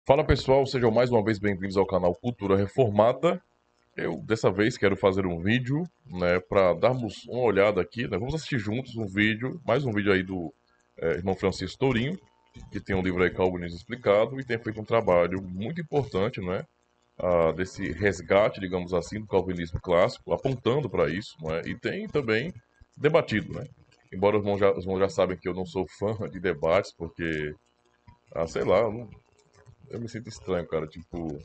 Fala pessoal, sejam mais uma vez bem-vindos ao canal Cultura Reformada. Eu dessa vez quero fazer um vídeo, né, para darmos uma olhada aqui, né, vamos assistir juntos um vídeo, mais um vídeo aí do irmão Francisco Tourinho, que tem um livro aí Calvinismo Explicado e tem feito um trabalho muito importante, né, desse resgate, digamos assim, do calvinismo clássico, apontando para isso, né, e tem também debatido, né. Embora os irmãos já sabem que eu não sou fã de debates, porque, sei lá, eu me sinto estranho, cara, tipo,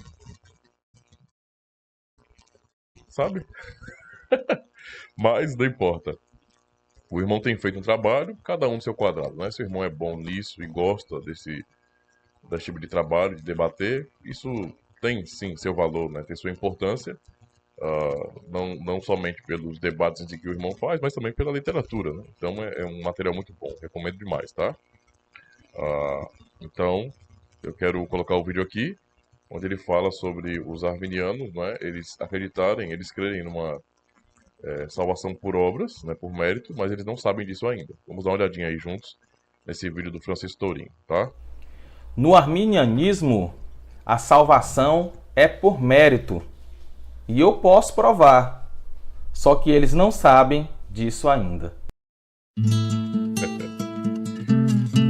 sabe? Mas não importa. O irmão tem feito um trabalho, cada um no seu quadrado, né? Se o irmão é bom nisso e gosta desse tipo de trabalho, de debater, isso tem sim seu valor, né? Tem sua importância, não somente pelos debates em si que o irmão faz, mas também pela literatura, né? Então é um material muito bom, recomendo demais, tá? Ah, então, eu quero colocar o vídeo aqui, onde ele fala sobre os arminianos, né? Eles crerem numa salvação por obras, né, por mérito, mas eles não sabem disso ainda. Vamos dar uma olhadinha aí juntos nesse vídeo do Francisco Tourinho, tá? No arminianismo, a salvação é por mérito. E eu posso provar. Só que eles não sabem disso ainda.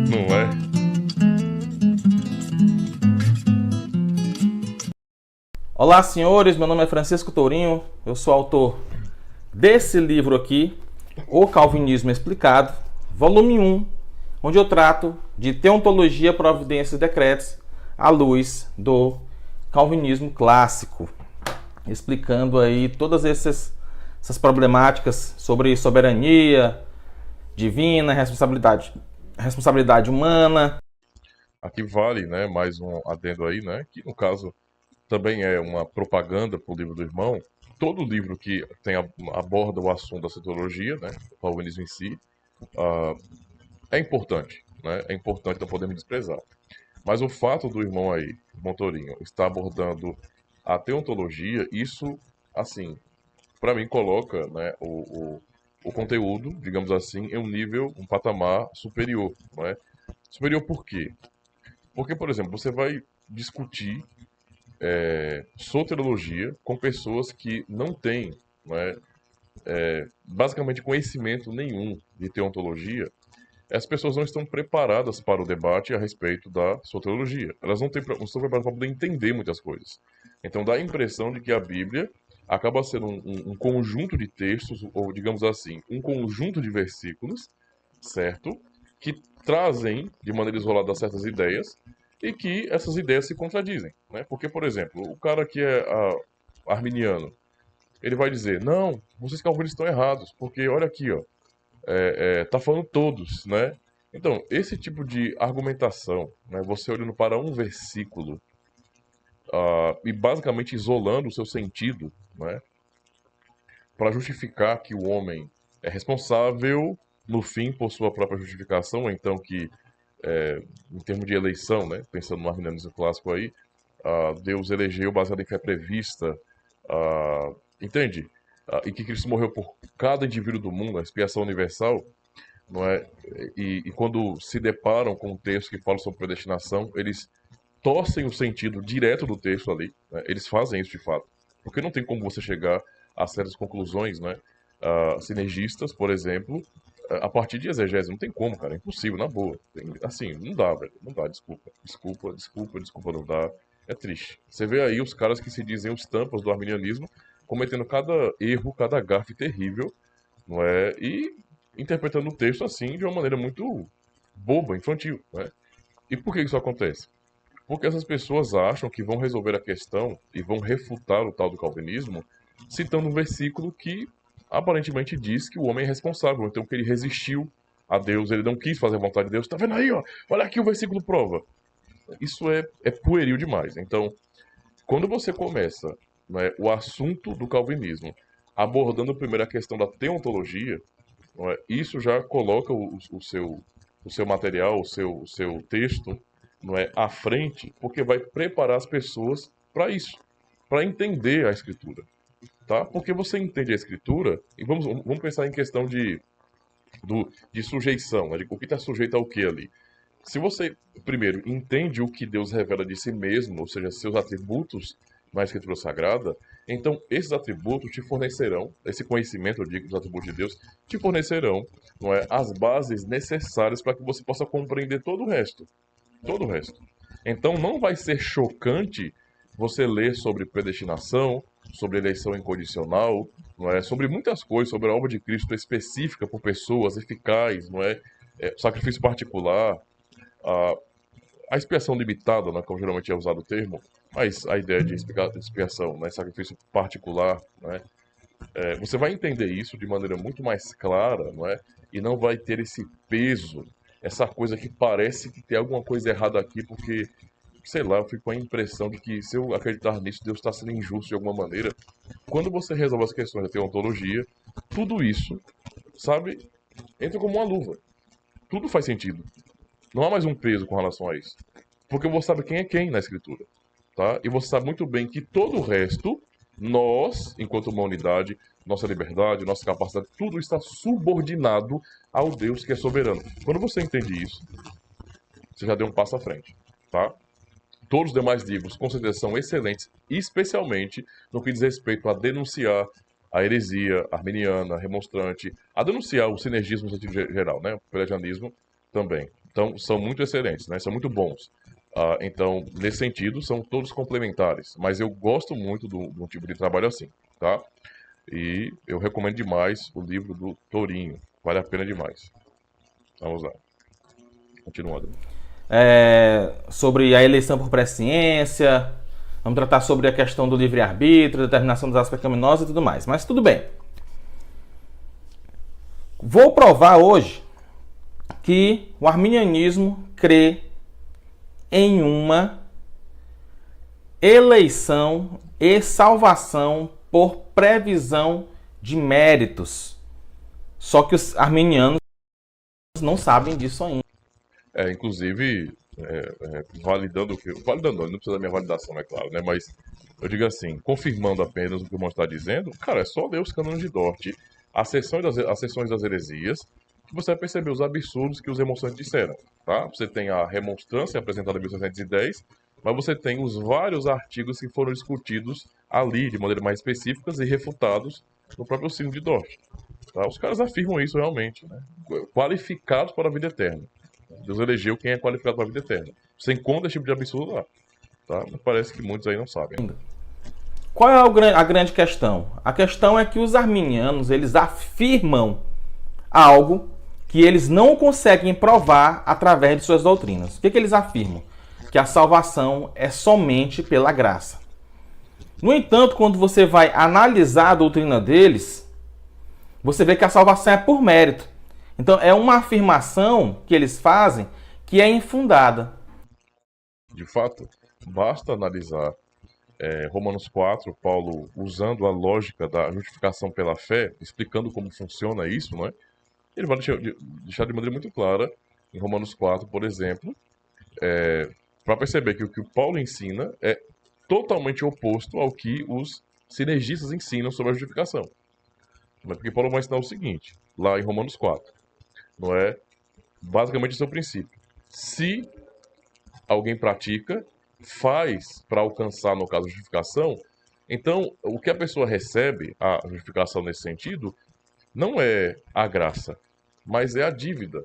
Não é? Olá, senhores. Meu nome é Francisco Tourinho. Eu sou autor desse livro aqui, O Calvinismo Explicado, volume 1, onde eu trato de teontologia, providências e decretos à luz do calvinismo clássico, explicando aí todas essas problemáticas sobre soberania divina, responsabilidade humana. Aqui vale, né, mais um adendo aí, né, que no caso também é uma propaganda para o livro do irmão. Todo livro que aborda o assunto da sociologia, né, o calvinismo em si, ah, é importante, né, é importante, não podemos desprezar. Mas o fato do irmão aí, Montorinho, estar abordando a teontologia, isso, assim, para mim coloca, né, o conteúdo, digamos assim, em um nível, um patamar superior, não é? Superior por quê? Porque, por exemplo, você vai discutir soteriologia com pessoas que não têm, não é, basicamente conhecimento nenhum de teontologia. As pessoas não estão preparadas para o debate a respeito da soteriologia. Elas não estão preparadas para poder entender muitas coisas. Então dá a impressão de que a Bíblia acaba sendo um conjunto de textos, ou digamos assim, um conjunto de versículos, certo? Que trazem de maneira isolada certas ideias e que essas ideias se contradizem, né? Porque, por exemplo, o cara que é arminiano, ele vai dizer, não, vocês calvinistas estão errados, porque olha aqui, ó, tá falando todos, né? Então, esse tipo de argumentação, né, você olhando para um versículo e basicamente isolando o seu sentido, né, para justificar que o homem é responsável, no fim, por sua própria justificação, ou então que, em termos de eleição, né, pensando no arminianismo clássico aí, Deus elegeu baseado em fé prevista, entende? E que Cristo morreu por cada indivíduo do mundo, a expiação universal, não é? E quando se deparam com um texto que fala sobre predestinação, eles torcem o sentido direto do texto ali, né? Eles fazem isso de fato. Porque não tem como você chegar a certas conclusões, né? Sinergistas, por exemplo, a partir de exegese. Não tem como, cara. É impossível, na boa. Assim, não dá, velho. Não dá, desculpa. Desculpa, desculpa, desculpa, não dá. É triste. Você vê aí os caras que se dizem os tampas do arminianismo cometendo cada erro, cada gafe terrível, não é? E interpretando o texto assim de uma maneira muito boba, infantil, né? E por que isso acontece? Porque essas pessoas acham que vão resolver a questão e vão refutar o tal do calvinismo citando um versículo que aparentemente diz que o homem é responsável, então que ele resistiu a Deus, ele não quis fazer a vontade de Deus. Tá vendo aí, ó? Olha aqui o versículo prova. Isso é pueril demais. Então, quando você começa, né, o assunto do calvinismo abordando primeiro a questão da teontologia, não é? Isso já coloca o seu material, o seu texto, não é, à frente, porque vai preparar as pessoas para isso, para entender a escritura, tá? Porque você entende a escritura e vamos pensar em questão de sujeição, né? De o que está sujeito ao que ali? se você, primeiro, entende o que Deus revela de si mesmo, ou seja, seus atributos na Escritura Sagrada, então esses atributos te fornecerão, esse conhecimento, eu digo, dos atributos de Deus, te fornecerão, não é, as bases necessárias para que você possa compreender todo o resto. Todo o resto. Então não vai ser chocante você ler sobre predestinação, sobre eleição incondicional, não é? Sobre muitas coisas, sobre a obra de Cristo específica por pessoas, eficaz, não é? Sacrifício particular, a, a expiação limitada, né, como geralmente é usado o termo, mas a ideia de expiação, né, sacrifício particular, né, você vai entender isso de maneira muito mais clara, não é? E não vai ter esse peso, essa coisa que parece que tem alguma coisa errada aqui, porque, sei lá, eu fico com a impressão de que se eu acreditar nisso, Deus está sendo injusto de alguma maneira. Quando você resolve as questões da teontologia, tudo isso, sabe, entra como uma luva. Tudo faz sentido. Não há mais um peso com relação a isso. Porque você sabe quem é quem na Escritura. Tá? E você sabe muito bem que todo o resto, nós, enquanto uma unidade, nossa liberdade, nossa capacidade, tudo está subordinado ao Deus que é soberano. Quando você entende isso, você já deu um passo à frente. Tá? Todos os demais livros, com certeza, são excelentes, especialmente no que diz respeito a denunciar a heresia arminiana, remonstrante, a denunciar o sinergismo no sentido geral, né? O pelagianismo também. Então, são muito excelentes, né? São muito bons. Então, nesse sentido, são todos complementares. Mas eu gosto muito do tipo de trabalho assim, tá? E eu recomendo demais o livro do Tourinho. Vale a pena demais. Vamos lá. Continuando. Sobre a eleição por presciência. Vamos tratar sobre a questão do livre-arbítrio, determinação dos atos pecaminosos e tudo mais. Mas tudo bem. Vou provar hoje que o arminianismo crê em uma eleição e salvação por previsão de méritos. Só que os arminianos não sabem disso ainda. Inclusive, validando o que. Validando, não precisa da minha validação, é claro, né? Mas eu digo assim, confirmando apenas o que o irmão está dizendo, cara, é só ler os cânones de Dort, as sessões das heresias, que você vai perceber os absurdos que os remonstrantes disseram, tá? Você tem a remonstrância apresentada em 1710, mas você tem os vários artigos que foram discutidos ali de maneira mais específica e refutados no próprio Sínodo de Dort. Tá? Os caras afirmam isso realmente, né? Qualificados para a vida eterna. Deus elegeu quem é qualificado para a vida eterna. Você encontra esse tipo de absurdo lá. Tá? Mas parece que muitos aí não sabem. Qual é a grande questão? A questão é que os arminianos, eles afirmam algo que eles não conseguem provar através de suas doutrinas. O que eles afirmam? Que a salvação é somente pela graça. No entanto, quando você vai analisar a doutrina deles, você vê que a salvação é por mérito. Então, é uma afirmação que eles fazem que é infundada. De fato, basta analisar Romanos 4, Paulo usando a lógica da justificação pela fé, explicando como funciona isso, não é? Ele vai deixar de maneira muito clara, em Romanos 4, por exemplo, para perceber que o que o Paulo ensina é totalmente oposto ao que os sinergistas ensinam sobre a justificação. Porque Paulo vai ensinar o seguinte, lá em Romanos 4, não é? Basicamente esse é o princípio. Se alguém pratica, faz para alcançar, no caso, a justificação, então o que a pessoa recebe, a justificação nesse sentido, não é a graça, mas é a dívida,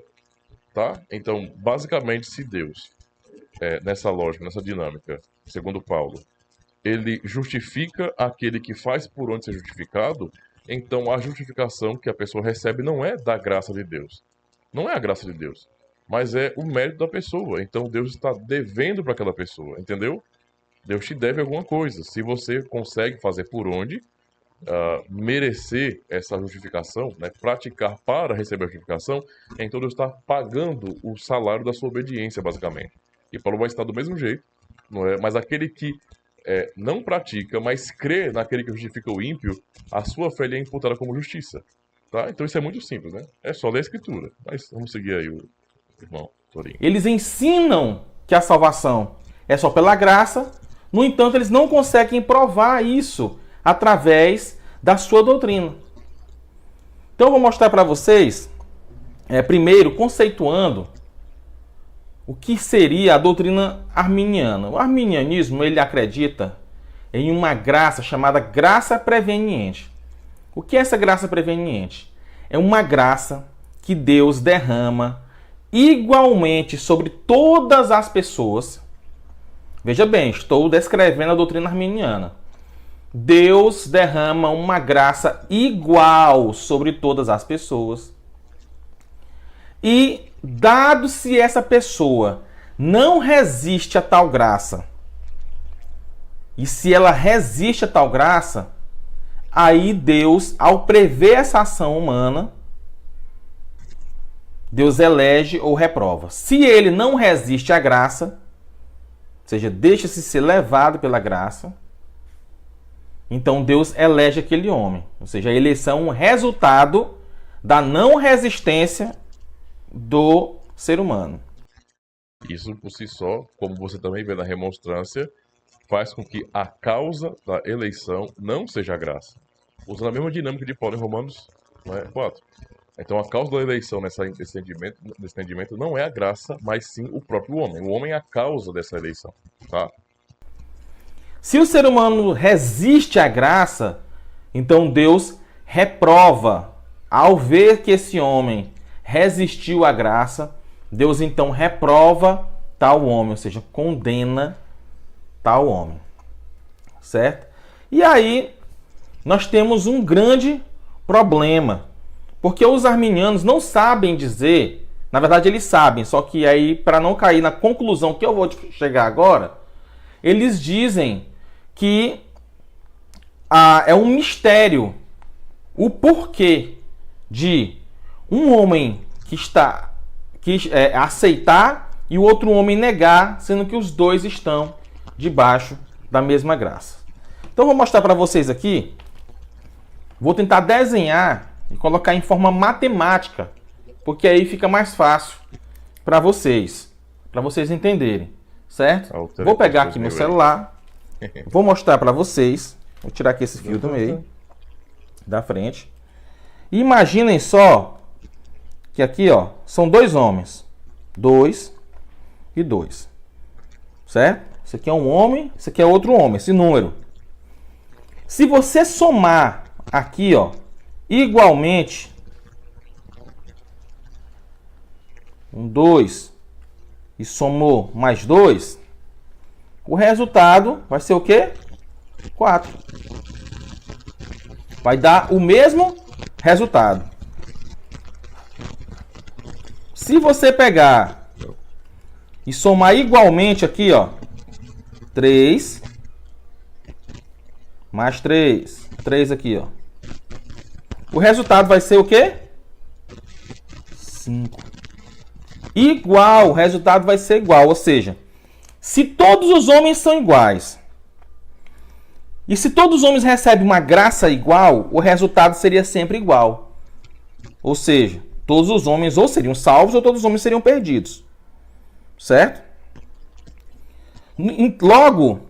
tá? Então, basicamente, se Deus, nessa lógica, nessa dinâmica, segundo Paulo, ele justifica aquele que faz por onde ser justificado, então a justificação que a pessoa recebe não é da graça de Deus. Não é a graça de Deus, mas é o mérito da pessoa. Então Deus está devendo para aquela pessoa, entendeu? Deus te deve alguma coisa. Se você consegue fazer por onde, merecer essa justificação, né, praticar para receber a justificação, então Deus está pagando o salário da sua obediência, basicamente. E Paulo vai estar do mesmo jeito, não é? Mas aquele que não pratica, mas crê naquele que justifica o ímpio, a sua fé lhe é imputada como justiça. Tá? Então isso é muito simples, né? É só ler a Escritura. Mas vamos seguir aí o irmão Tourinho. Eles ensinam que a salvação é só pela graça, no entanto, eles não conseguem provar isso através da sua doutrina. Então eu vou mostrar para vocês, primeiro, conceituando o que seria a doutrina arminiana. O arminianismo, ele acredita em uma graça chamada graça preveniente. O que é essa graça preveniente? É uma graça que Deus derrama igualmente sobre todas as pessoas. Veja bem, estou descrevendo a doutrina arminiana. Deus derrama uma graça igual sobre todas as pessoas. E, dado se essa pessoa não resiste a tal graça, e se ela resiste a tal graça, aí Deus, ao prever essa ação humana, Deus elege ou reprova. Se ele não resiste à graça, ou seja, deixa-se ser levado pela graça, então Deus elege aquele homem. Ou seja, a eleição é um resultado da não resistência do ser humano. Isso por si só, como você também vê na remonstrância, faz com que a causa da eleição não seja a graça. Usando a mesma dinâmica de Paulo em Romanos 4. Então a causa da eleição nesse entendimento não é a graça, mas sim o próprio homem. O homem é a causa dessa eleição. Tá? Se o ser humano resiste à graça, então Deus reprova. Ao ver que esse homem resistiu à graça, Deus então reprova tal homem, ou seja, condena tal homem. Certo? E aí nós temos um grande problema, porque os arminianos não sabem dizer, na verdade eles sabem, só que aí para não cair na conclusão que eu vou chegar agora, eles dizem que é um mistério o porquê de um homem que aceitar e o outro homem negar, sendo que os dois estão debaixo da mesma graça. Então vou mostrar para vocês aqui. Vou tentar desenhar e colocar em forma matemática, porque aí fica mais fácil para vocês entenderem, certo? Vou pegar aqui meu celular, vou mostrar para vocês. Vou tirar aqui esse fio do meio, da frente. E imaginem só que aqui, ó, são dois homens. 2 e 2. Certo? Esse aqui é um homem, esse aqui é outro homem, esse número. Se você somar aqui, ó, igualmente, 2 e somou mais 2, o resultado vai ser o quê? 4. Vai dar o mesmo resultado. Se você pegar e somar igualmente aqui, ó, 3 mais 3, 3 aqui, ó. O resultado vai ser o quê? 5. Igual, o resultado vai ser igual, ou seja, se todos os homens são iguais, e se todos os homens recebem uma graça igual, o resultado seria sempre igual. Ou seja, todos os homens ou seriam salvos ou todos os homens seriam perdidos. Certo? Logo,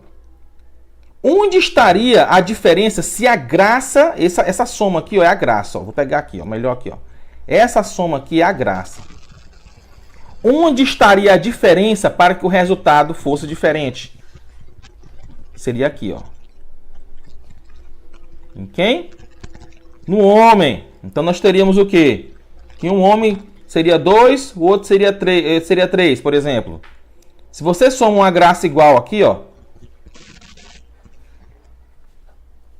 onde estaria a diferença se a graça, essa soma aqui, ó, é a graça, ó, vou pegar aqui, ó, melhor aqui, ó. Essa soma aqui é a graça. Onde estaria a diferença para que o resultado fosse diferente? Seria aqui, ó. Em quem? No homem. Então nós teríamos o quê? Que um homem seria 2, o outro seria 3, por exemplo. Se você soma uma graça igual aqui, ó.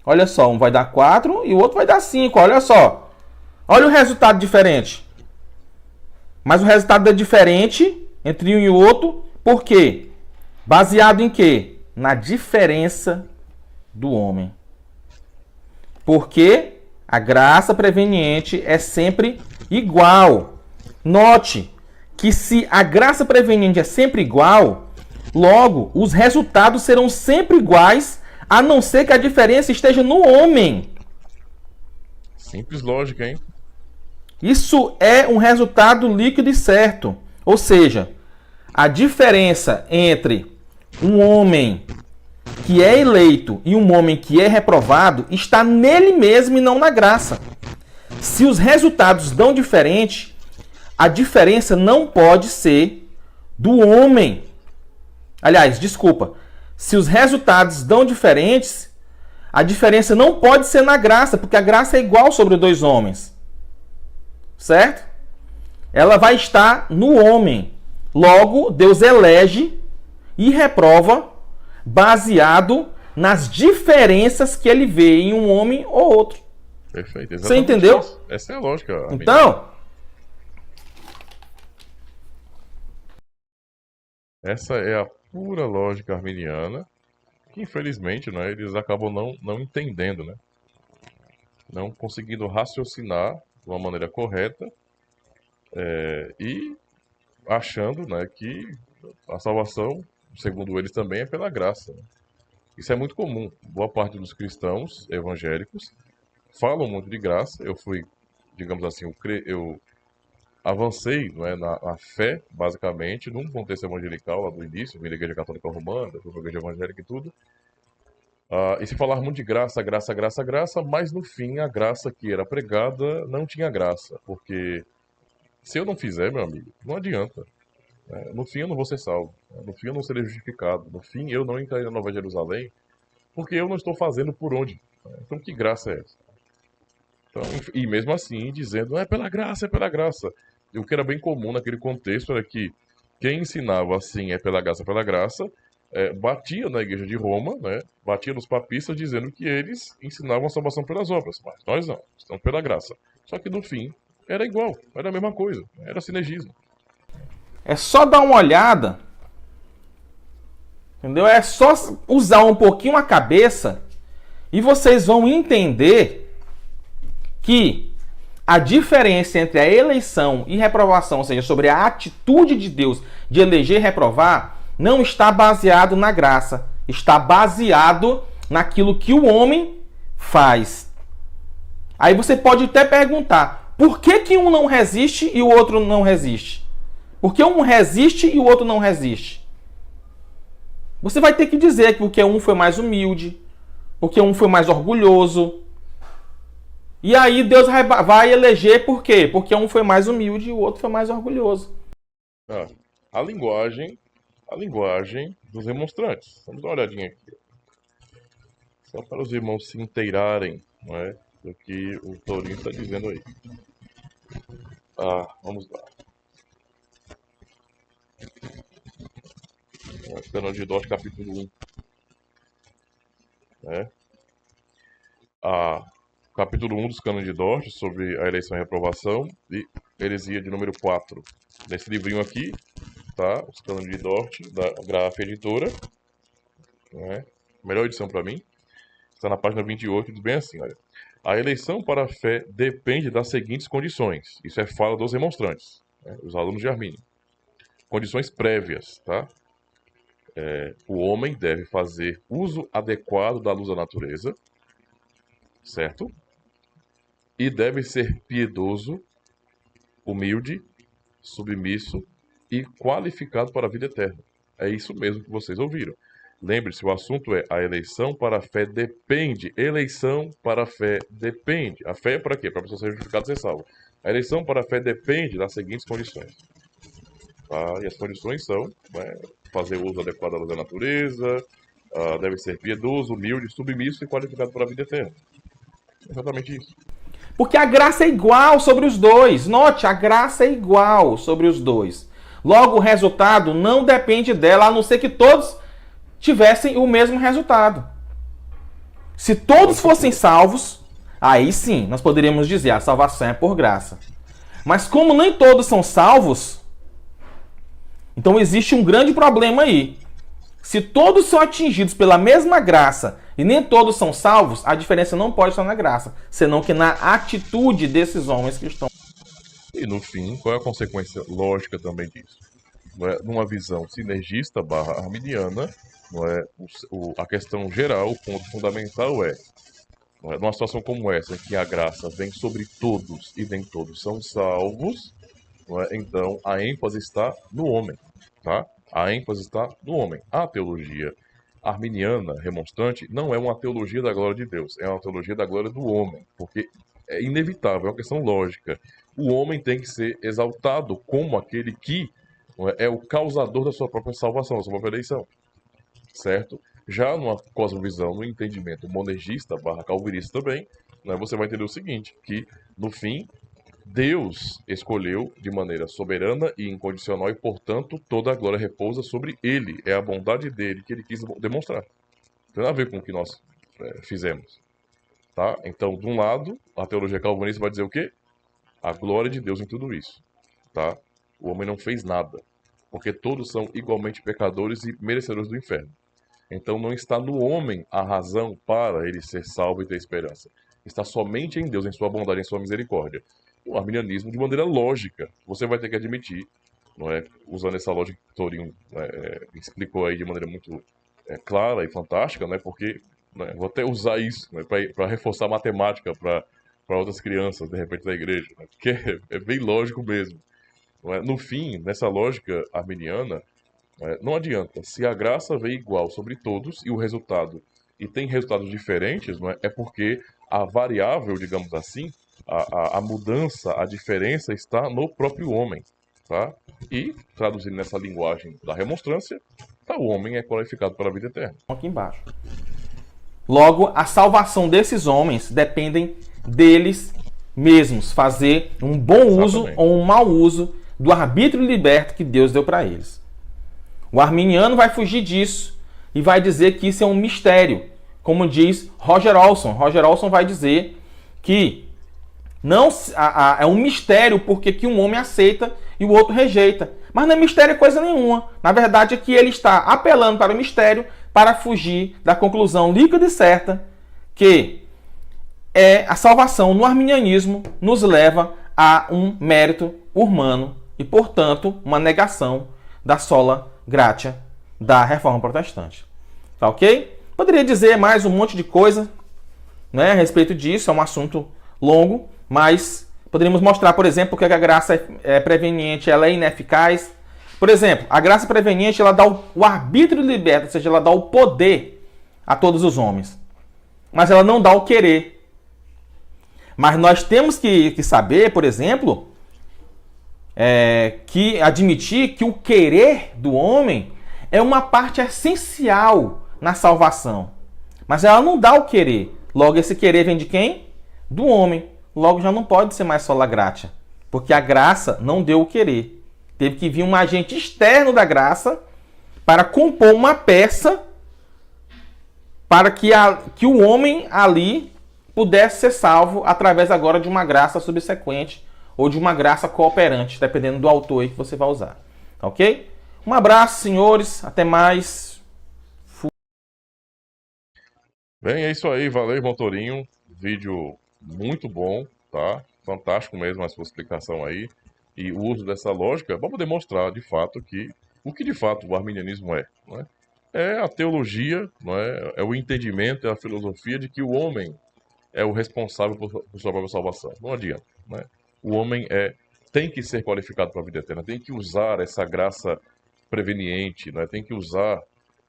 Olha só, um vai dar 4 e o outro vai dar 5, olha só. Olha o resultado diferente. Mas o resultado é diferente entre um e o outro, por quê? Baseado em quê? Na diferença do homem. Porque a graça preveniente é sempre igual. Note que se a graça preveniente é sempre igual, logo os resultados serão sempre iguais, a não ser que a diferença esteja no homem. Simples lógica, hein? Isso é um resultado líquido e certo. Ou seja, a diferença entre um homem que é eleito e um homem que é reprovado está nele mesmo e não na graça. Se os resultados dão diferente, a diferença não pode ser do homem. Aliás, desculpa. Se os resultados dão diferentes, a diferença não pode ser na graça, porque a graça é igual sobre os dois homens. Certo? Ela vai estar no homem. Logo, Deus elege e reprova baseado nas diferenças que ele vê em um homem ou outro. Perfeito. Você entendeu? Isso. Essa é a lógica. Então, essa é a pura lógica arminiana, que infelizmente, né, eles acabam não entendendo, né? Não conseguindo raciocinar de uma maneira correta e achando, né, que a salvação, segundo eles também, é pela graça, né? Isso é muito comum. Boa parte dos cristãos evangélicos falam muito de graça. Eu fui, digamos assim, eu avancei, não é, na fé, basicamente, num contexto evangelical lá do início, vim da Igreja Católica Romana, fui para a Igreja Evangélica e tudo. E se falar muito de graça, graça, graça, graça, mas no fim a graça que era pregada não tinha graça, porque se eu não fizer, meu amigo, não adianta. No fim eu não vou ser salvo, no fim eu não serei justificado, no fim eu não entrarei na Nova Jerusalém, porque eu não estou fazendo por onde. Então que graça é essa? Então, e mesmo assim dizendo, é pela graça, é pela graça. E o que era bem comum naquele contexto era que quem ensinava assim, é pela graça, batia na igreja de Roma, né, batia nos papistas dizendo que eles ensinavam a salvação pelas obras, mas nós não, estamos pela graça. Só que no fim era igual, era a mesma coisa, era sinergismo. é só dar uma olhada, entendeu? É só usar um pouquinho a cabeça e vocês vão entender que a diferença entre a eleição e reprovação, ou seja, sobre a atitude de Deus de eleger e reprovar, não está baseado na graça, está baseado naquilo que o homem faz. Aí você pode até perguntar, por que que um não resiste e o outro não resiste? Por que um resiste e o outro não resiste? Você vai ter que dizer que porque um foi mais humilde, porque um foi mais orgulhoso. E aí Deus vai eleger por quê? Porque um foi mais humilde e o outro foi mais orgulhoso. A linguagem dos remonstrantes. Vamos dar uma olhadinha aqui. Só para os irmãos se inteirarem, não é, do que o Tourinho está dizendo aí. Vamos lá. Cânone de Dort, capítulo 1. Né? Capítulo 1 dos Cânones de Dort, sobre a eleição e reprovação, e heresia de número 4. Nesse livrinho aqui, tá? Os Cânones de Dort, da Graf Editora. Né? Melhor edição para mim. Está na página 28, diz bem assim, olha. A eleição para a fé depende das seguintes condições. Isso é fala dos remonstrantes, né? Os alunos de Armínio. Condições prévias, tá? O homem deve fazer uso adequado da luz da natureza, certo? E deve ser piedoso, humilde, submisso e qualificado para a vida eterna. É isso mesmo que vocês ouviram. Lembre-se, o assunto é a eleição para a fé depende. Eleição para a fé depende. A fé é para quê? Para a pessoa ser justificada e ser salva. A eleição para a fé depende das seguintes condições. Tá? E as condições são, né, fazer uso adequado da luz da natureza, deve ser piedoso, humilde, submisso e qualificado para a vida eterna. Exatamente isso. Porque a graça é igual sobre os dois. Note, a graça é igual sobre os dois. Logo, o resultado não depende dela, a não ser que todos tivessem o mesmo resultado. Se todos fossem salvos, aí sim, nós poderíamos dizer a salvação é por graça. Mas como nem todos são salvos, então existe um grande problema aí. Se todos são atingidos pela mesma graça e nem todos são salvos, a diferença não pode estar na graça, senão que na atitude desses homens que estão. E no fim, qual é a consequência lógica também disso? Não é? Numa visão sinergista / arminiana, não é? A questão geral, o ponto fundamental não é? Numa situação como essa, em que a graça vem sobre todos e nem todos são salvos, não é? Então a ênfase está no homem, tá? A ênfase está no homem. A teologia arminiana, remonstrante, não é uma teologia da glória de Deus, é uma teologia da glória do homem, porque é inevitável, é uma questão lógica. O homem tem que ser exaltado como aquele que não é? É o causador da sua própria salvação, da sua própria eleição, certo? Já numa cosmovisão, no entendimento monergista barra calvinista também, né, você vai entender o seguinte, que no fim Deus escolheu de maneira soberana e incondicional e, portanto, toda a glória repousa sobre ele. É a bondade dele que ele quis demonstrar. Não tem nada a ver com o que nós fizemos. Tá? Então, de um lado, a teologia calvinista vai dizer o quê? A glória de Deus em tudo isso. Tá? O homem não fez nada, porque todos são igualmente pecadores e merecedores do inferno. Então não está no homem a razão para ele ser salvo e ter esperança. Está somente em Deus, em sua bondade, em sua misericórdia. O arminianismo, de maneira lógica, você vai ter que admitir, não é? Usando essa lógica que o Torinho explicou aí de maneira muito clara e fantástica, né? Porque vou até usar isso, né, para reforçar a matemática para outras crianças, de repente, da igreja, né? Porque é bem lógico mesmo. Não é? No fim, nessa lógica arminiana, não adianta. Se a graça vem igual sobre todos e o resultado e tem resultados diferentes, não é? É porque a variável, digamos assim, a mudança, a diferença está no próprio homem, tá? E, traduzindo nessa linguagem da remonstrância, tá, o homem é qualificado para a vida eterna. Aqui embaixo. Logo, a salvação desses homens dependem deles mesmos fazer um bom uso ou um mau uso do arbítrio liberto que Deus deu para eles. O arminiano vai fugir disso e vai dizer que isso é um mistério, como diz Roger Olson. Roger Olson vai dizer que não é um mistério porque que um homem aceita e o outro rejeita. Mas não é mistério coisa nenhuma. Na verdade é que ele está apelando para o mistério para fugir da conclusão líquida e certa que a salvação no arminianismo nos leva a um mérito humano e, portanto, uma negação da sola gratia da reforma protestante. Tá ok? Poderia dizer mais um monte de coisa, né, a respeito disso, é um assunto longo, mas poderíamos mostrar, por exemplo, que a graça preveniente ela é ineficaz. Por exemplo, a graça preveniente ela dá o arbítrio liberto, ou seja, ela dá o poder a todos os homens, mas ela não dá o querer. Mas nós temos que saber, por exemplo, que admitir que o querer do homem é uma parte essencial na salvação. Mas ela não dá o querer. Logo, esse querer vem de quem? Do homem. Logo, já não pode ser mais sola gratia. Porque a graça não deu o querer. Teve que vir um agente externo da graça para compor uma peça para que o homem ali pudesse ser salvo através agora de uma graça subsequente ou de uma graça cooperante, dependendo do autor aí que você vai usar. Tá ok? Um abraço, senhores. Até mais. Bem, é isso aí. Valeu, irmão Torinho. Vídeo muito bom, tá? Fantástico mesmo a sua explicação aí. E o uso dessa lógica para poder mostrar, de fato, o que de fato o arminianismo é. Não é? É a teologia, não é? É o entendimento, é a filosofia de que o homem é o responsável por sua própria salvação. Não adianta. Não é? O homem tem que ser qualificado para a vida eterna, tem que usar essa graça preveniente, não é? Tem que usar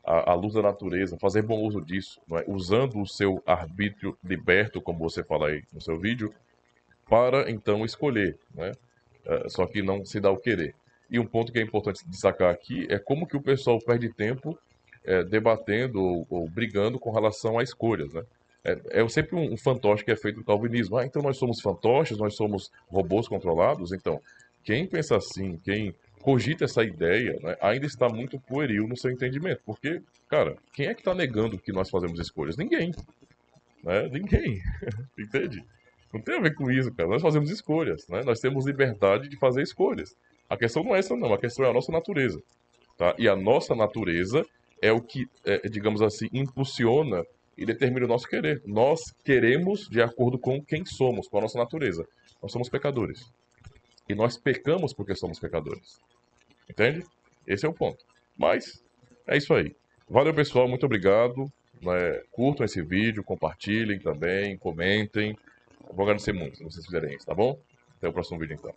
a luz da natureza, fazer bom uso disso, não é? Usando o seu arbítrio liberto, como você fala aí no seu vídeo, para então escolher, não é? Só que não se dá o querer. E um ponto que é importante destacar aqui é como que o pessoal perde tempo debatendo ou brigando com relação a escolhas, né? É sempre um fantoche que é feito do calvinismo. Então nós somos fantoches, nós somos robôs controlados. Então, quem pensa assim, quem cogita essa ideia, né, ainda está muito pueril no seu entendimento. Porque, cara, quem é que está negando que nós fazemos escolhas? Ninguém. Né? Ninguém. Entende? Não tem a ver com isso, cara. Nós fazemos escolhas, né? Nós temos liberdade de fazer escolhas. A questão não é essa, não. A questão é a nossa natureza. Tá? E a nossa natureza é o que, digamos assim, impulsiona e determina o nosso querer. Nós queremos de acordo com quem somos, com a nossa natureza. Nós somos pecadores. E nós pecamos porque somos pecadores. Entende? Esse é o ponto. Mas, é isso aí. Valeu, pessoal. Muito obrigado. Curtam esse vídeo, compartilhem também, comentem. Eu vou agradecer muito se vocês fizerem isso, tá bom? Até o próximo vídeo, então.